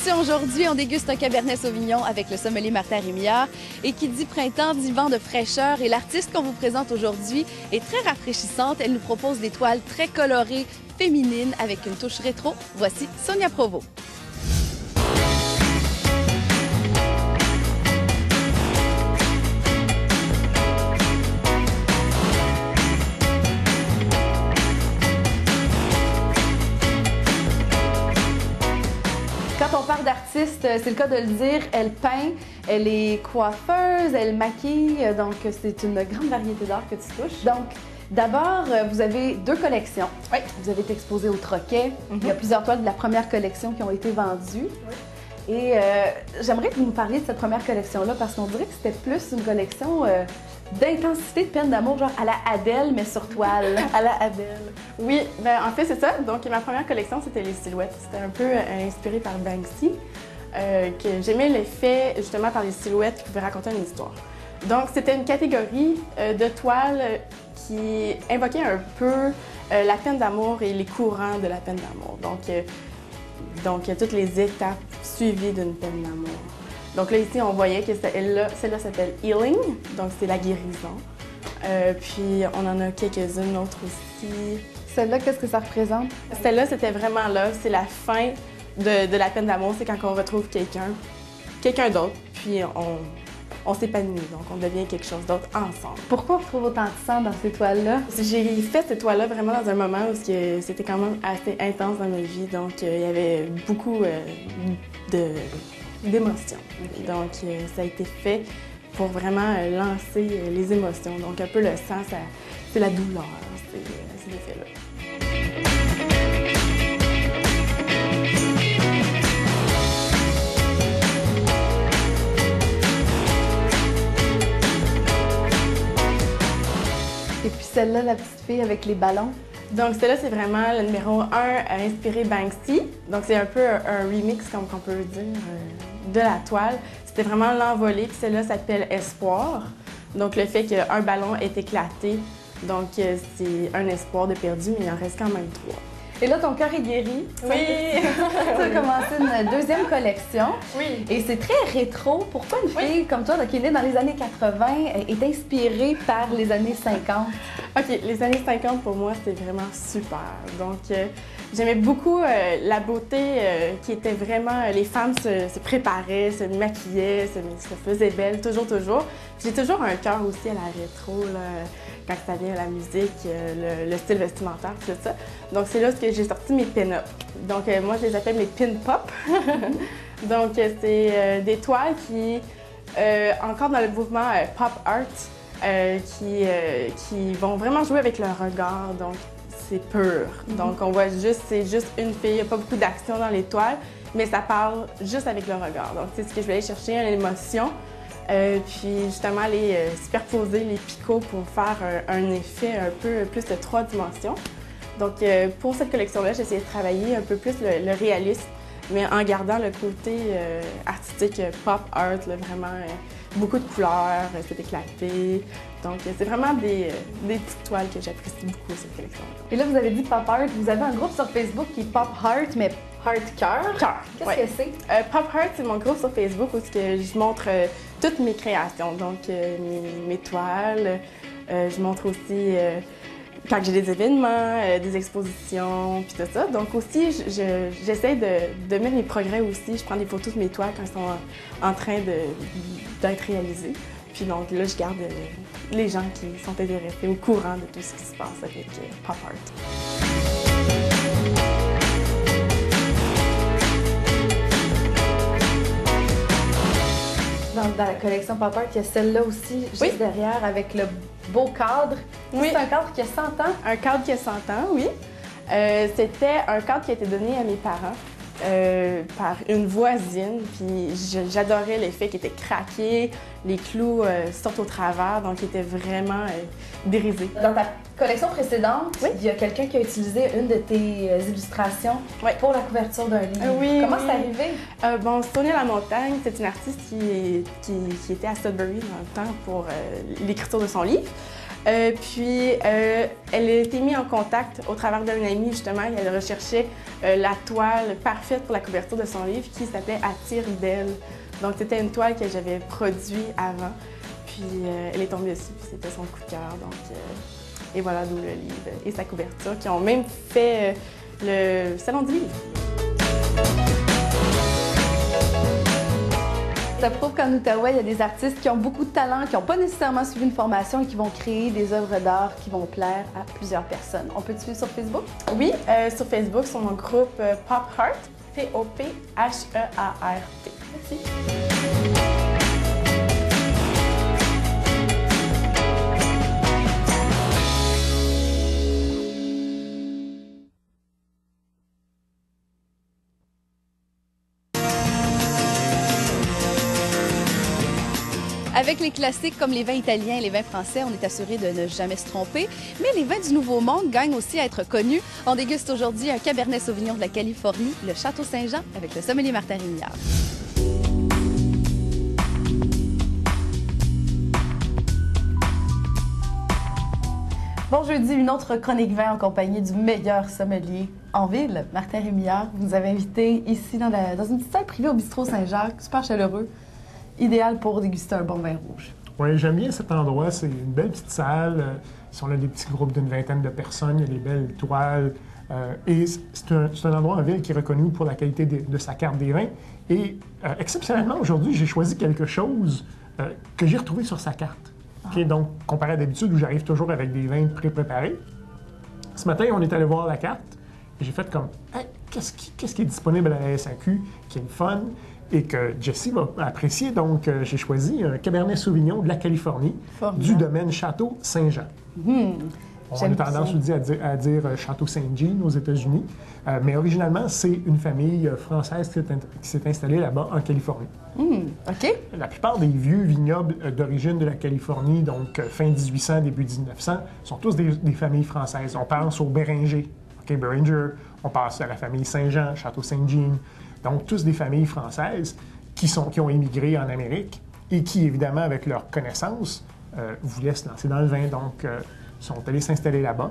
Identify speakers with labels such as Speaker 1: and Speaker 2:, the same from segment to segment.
Speaker 1: l'émission aujourd'hui, on déguste un Cabernet Sauvignon avec le sommelier Martin Rémillard. Et qui dit printemps, dit vent de fraîcheur. Et l'artiste qu'on vous présente aujourd'hui est très rafraîchissante. Elle nous propose des toiles très colorées, féminines, avec une touche rétro. Voici Sonia Provost. Quand on parle d'artiste, c'est le cas de le dire, elle peint, elle est coiffeuse, elle maquille, donc c'est une grande variété d'art que tu touches. Donc, d'abord, vous avez deux collections.
Speaker 2: Oui.
Speaker 1: Vous avez été exposée au Troquet. Il y a plusieurs toiles de la première collection qui ont été vendues. Oui. Et j'aimerais que vous nous parliez de cette première collection-là parce qu'on dirait que c'était plus une collection d'intensité, de peine d'amour, genre à la Adèle, mais sur toile.
Speaker 2: À la Adèle. Oui, ben, en fait, c'est ça. Donc, ma première collection, c'était les silhouettes. C'était un peu inspiré par Banksy, que j'aimais l'effet, justement, par les silhouettes qui pouvaient raconter une histoire. Donc, c'était une catégorie de toiles qui invoquait un peu la peine d'amour et les courants de la peine d'amour. Donc, toutes les étapes suivies d'une peine d'amour. Donc là, ici, on voyait que celle-là s'appelle Healing, donc c'est la guérison. Puis on en a quelques-unes autres aussi.
Speaker 1: Celle-là, qu'est-ce que ça représente?
Speaker 2: Celle-là, c'était vraiment là, c'est la fin de la peine d'amour, c'est quand on retrouve quelqu'un d'autre, puis on s'épanouit, donc on devient quelque chose d'autre ensemble.
Speaker 1: Pourquoi on retrouve autant de sang dans ces toiles-là?
Speaker 2: J'ai fait cette toile-là vraiment dans un moment où c'était quand même assez intense dans ma vie, donc il y avait beaucoup d'émotions. Donc, ça a été fait pour vraiment lancer les émotions. Donc, un peu le sang, c'est la douleur, ces effets-là.
Speaker 1: Et puis celle-là, la petite fille avec les ballons?
Speaker 2: Donc, celle-là, c'est vraiment le numéro 1 inspiré Banksy. Donc, c'est un peu un remix, comme on peut dire, de la toile. C'était vraiment l'envolée, puis celle-là s'appelle Espoir. Donc, le fait qu'un ballon est éclaté, donc c'est un espoir de perdu, mais il en reste quand même 3.
Speaker 1: Et là, ton cœur est guéri.
Speaker 2: Oui!
Speaker 1: Tu as commencé une deuxième collection.
Speaker 2: Oui.
Speaker 1: Et c'est très rétro. Pourquoi une fille comme toi, qui est née dans les années 80, est inspirée par les années 50?
Speaker 2: OK, les années 50, pour moi, c'était vraiment super. Donc, j'aimais beaucoup la beauté qui était vraiment... les femmes se préparaient, se maquillaient, se faisaient belles, toujours. J'ai toujours un cœur aussi à la rétro, là, quand ça vient à la musique, le style vestimentaire, tout ça. Donc, c'est là que j'ai sorti mes pin-up. Donc, moi, je les appelle mes pin-pop. Donc, c'est des toiles qui, encore dans le mouvement pop art, qui vont vraiment jouer avec leur regard. Donc, c'est pur. Donc, on voit c'est juste une fille. Il n'y a pas beaucoup d'action dans les toiles, mais ça parle juste avec le regard. Donc, c'est ce que je vais aller chercher, une émotion. Puis justement aller superposer les picots pour faire un effet un peu plus de 3 dimensions. Donc pour cette collection-là, j'ai essayé de travailler un peu plus le réalisme, mais en gardant le côté artistique pop art, là, vraiment beaucoup de couleurs, c'est éclaté. Donc c'est vraiment des petites toiles que j'apprécie beaucoup, cette collection-là.
Speaker 1: Et là, vous avez dit pop art. Vous avez un groupe sur Facebook qui est Pop Heart, mais Heart Cœur. Qu'est-ce que c'est?
Speaker 2: Pop Heart, c'est mon groupe sur Facebook où je montre toutes mes créations, donc mes toiles. Je montre aussi quand j'ai des événements, des expositions, puis tout ça. Donc aussi, j'essaie de mettre mes progrès aussi. Je prends des photos de mes toiles quand elles sont en train d'être réalisées. Puis donc là, je garde les gens qui sont intéressés au courant de tout ce qui se passe avec Pop Art.
Speaker 1: Dans la collection Pop Art, il y a celle-là aussi, juste derrière, avec le beau cadre.
Speaker 2: Oui.
Speaker 1: C'est un cadre qui a 100 ans.
Speaker 2: Un cadre qui a 100 ans, oui. C'était un cadre qui a été donné à mes parents par une voisine. Puis j'adorais l'effet qui était craqué, les clous sortent au travers, donc il était vraiment brisé.
Speaker 1: Dans ta collection précédente, il y a quelqu'un qui a utilisé une de tes illustrations pour la couverture d'un livre.
Speaker 2: Oui,
Speaker 1: comment c'est arrivé?
Speaker 2: Bon, Sonia Lamontagne, c'est une artiste qui était à Sudbury dans le temps pour l'écriture de son livre. Elle a été mise en contact au travers d'un ami, justement. Elle recherchait la toile parfaite pour la couverture de son livre qui s'appelait À tire d'elle. Donc, c'était une toile que j'avais produite avant. Puis, elle est tombée dessus, puis c'était son coup de cœur. Donc, et voilà d'où le livre et sa couverture, qui ont même fait le Salon du livre.
Speaker 1: Ça prouve qu'en Outaouais, il y a des artistes qui ont beaucoup de talent, qui n'ont pas nécessairement suivi une formation et qui vont créer des œuvres d'art qui vont plaire à plusieurs personnes. On peut te suivre sur Facebook?
Speaker 2: Oui, sur Facebook, sur mon groupe Pop Heart, P-O-P-H-E-A-R-T. Merci.
Speaker 1: Avec les classiques comme les vins italiens et les vins français, on est assuré de ne jamais se tromper. Mais les vins du Nouveau Monde gagnent aussi à être connus. On déguste aujourd'hui un Cabernet Sauvignon de la Californie, le Château Saint-Jean, avec le sommelier Martin Rémillard. Bon jeudi, une autre chronique vin en compagnie du meilleur sommelier en ville, Martin Rémillard. Vous nous avez invité ici dans une petite salle privée au bistrot Saint-Jacques, super chaleureux. Idéal pour déguster un bon vin rouge.
Speaker 3: Oui, j'aime bien cet endroit. C'est une belle petite salle. Ils sont là des petits groupes d'une vingtaine de personnes. Il y a des belles toiles. Et c'est un endroit en ville qui est reconnu pour la qualité de sa carte des vins. Et exceptionnellement, aujourd'hui, j'ai choisi quelque chose que j'ai retrouvé sur sa carte. Okay? Donc, comparé à d'habitude où j'arrive toujours avec des vins pré-préparés. Ce matin, on est allé voir la carte et j'ai fait comme hey, qu'est-ce qui est disponible à la SAQ, qui est le fun et que Jessie va apprécier. Donc, j'ai choisi un Cabernet Sauvignon de la Californie, du domaine Château Saint-Jean. On a tendance aussi à dire Château Saint-Jean aux États-Unis, mais originalement, c'est une famille française qui s'est installée là-bas en Californie.
Speaker 1: OK.
Speaker 3: La plupart des vieux vignobles d'origine de la Californie, donc fin 1800, début 1900, sont tous des familles françaises. On pense au Béringer, OK, Beringer, on passe à la famille Saint-Jean, Château Saint-Jean. Donc, tous des familles françaises qui ont émigré en Amérique et qui, évidemment, avec leurs connaissances, voulaient se lancer dans le vin. Donc, sont allés s'installer là-bas.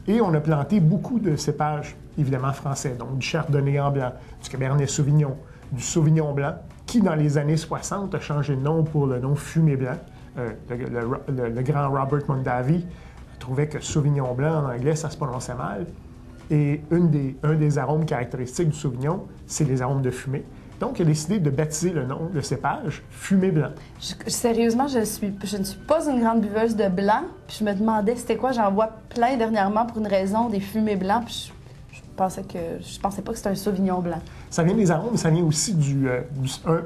Speaker 3: Et on a planté beaucoup de cépages, évidemment, français. Donc, du Chardonnay en blanc, du Cabernet Sauvignon, du Sauvignon blanc, qui, dans les années 60, a changé de nom pour le nom Fumé blanc. Le grand Robert Mondavi trouvait que Sauvignon blanc, en anglais, ça se prononçait mal. Et un des arômes caractéristiques du Sauvignon, c'est les arômes de fumée. Donc, il a décidé de baptiser le nom de cépage Fumé blanc.
Speaker 1: Sérieusement, je ne suis pas une grande buveuse de blanc. Puis je me demandais c'était quoi. J'en vois plein dernièrement pour une raison, des fumées blancs. Puis je pensais pas que c'était un Sauvignon blanc.
Speaker 3: Ça vient des arômes, ça vient aussi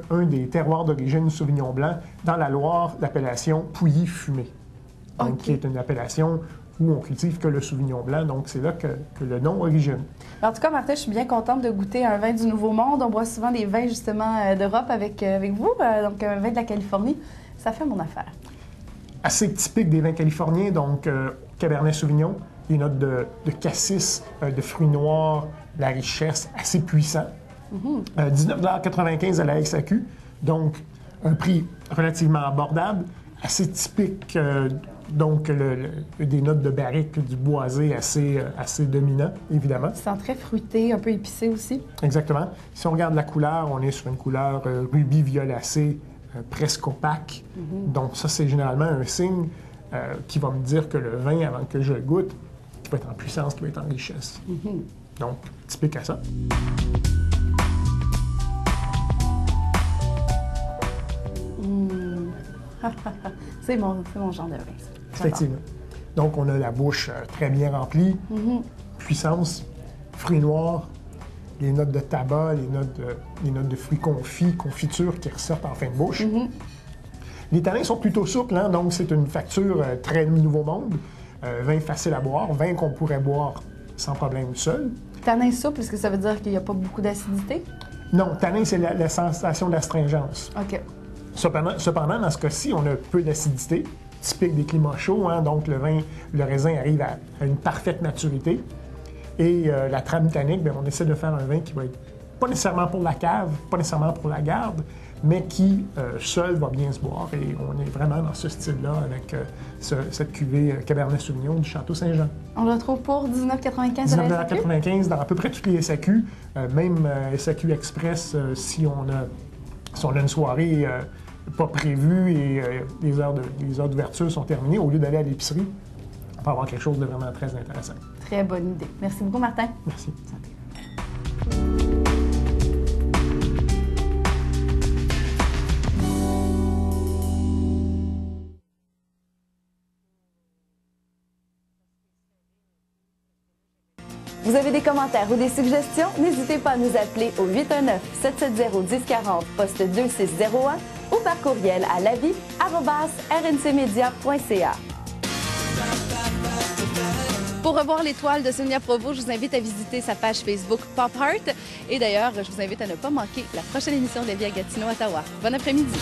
Speaker 3: un des terroirs d'origine du Sauvignon blanc dans la Loire, l'appellation Pouilly-Fumé. Donc, qui est une appellation où on cultive que le Sauvignon blanc. Donc, c'est là que le nom origine.
Speaker 1: En tout cas, Martin, je suis bien contente de goûter un vin du Nouveau Monde. On boit souvent des vins, justement, d'Europe avec vous. Donc, un vin de la Californie, ça fait mon affaire.
Speaker 3: Assez typique des vins californiens. Donc, Cabernet Sauvignon, des notes de cassis, de fruits noirs, la richesse, assez puissant. 19,95 $ à la SAQ. Donc, un prix relativement abordable, assez typique donc, des notes de barrique, du boisé assez dominant, évidemment.
Speaker 1: Ça sent très fruité, un peu épicé aussi.
Speaker 3: Exactement. Si on regarde la couleur, on est sur une couleur rubis violacé, presque opaque. Donc, ça, c'est généralement un signe qui va me dire que le vin, avant que je le goûte, qui va être en puissance, qui va être en richesse. Donc, typique à ça.
Speaker 1: C'est mon genre de vin.
Speaker 3: Effectivement. Donc, on a la bouche très bien remplie, puissance, fruits noirs, les notes de tabac, les notes de fruits confits, confiture qui ressortent en fin de bouche. Les tanins sont plutôt souples, hein, donc c'est une facture très Nouveau Monde. Vin facile à boire, vin qu'on pourrait boire sans problème seul.
Speaker 1: Tanin souple, est-ce que ça veut dire qu'il n'y a pas beaucoup d'acidité?
Speaker 3: Non, tanin, c'est la sensation d'astringence.
Speaker 1: OK.
Speaker 3: Cependant, dans ce cas-ci, on a peu d'acidité, typique des climats chauds, hein, donc le raisin arrive à une parfaite maturité. Et la trame tannique, bien, on essaie de faire un vin qui va être pas nécessairement pour la cave, pas nécessairement pour la garde, mais qui, seul, va bien se boire. Et on est vraiment dans ce style-là avec cette cuvée Cabernet Sauvignon du Château Saint-Jean.
Speaker 1: On le retrouve pour 19,95 à la SAQ?
Speaker 3: 19,95 dans à peu près toutes les SAQ, même SAQ Express, si on a une soirée pas prévue et les heures d'ouverture sont terminées, au lieu d'aller à l'épicerie, on peut avoir quelque chose de vraiment très intéressant.
Speaker 1: Très bonne idée. Merci beaucoup, Martin.
Speaker 3: Merci.
Speaker 1: Vous avez des commentaires ou des suggestions? N'hésitez pas à nous appeler au 819-770-1040, poste 2601 ou par courriel à lavie@rncmedia.ca. Pour revoir les toiles de Sonia Provost, je vous invite à visiter sa page Facebook Pop Art. Et d'ailleurs, je vous invite à ne pas manquer la prochaine émission de La Vie à Gatineau, Ottawa. Bon après-midi.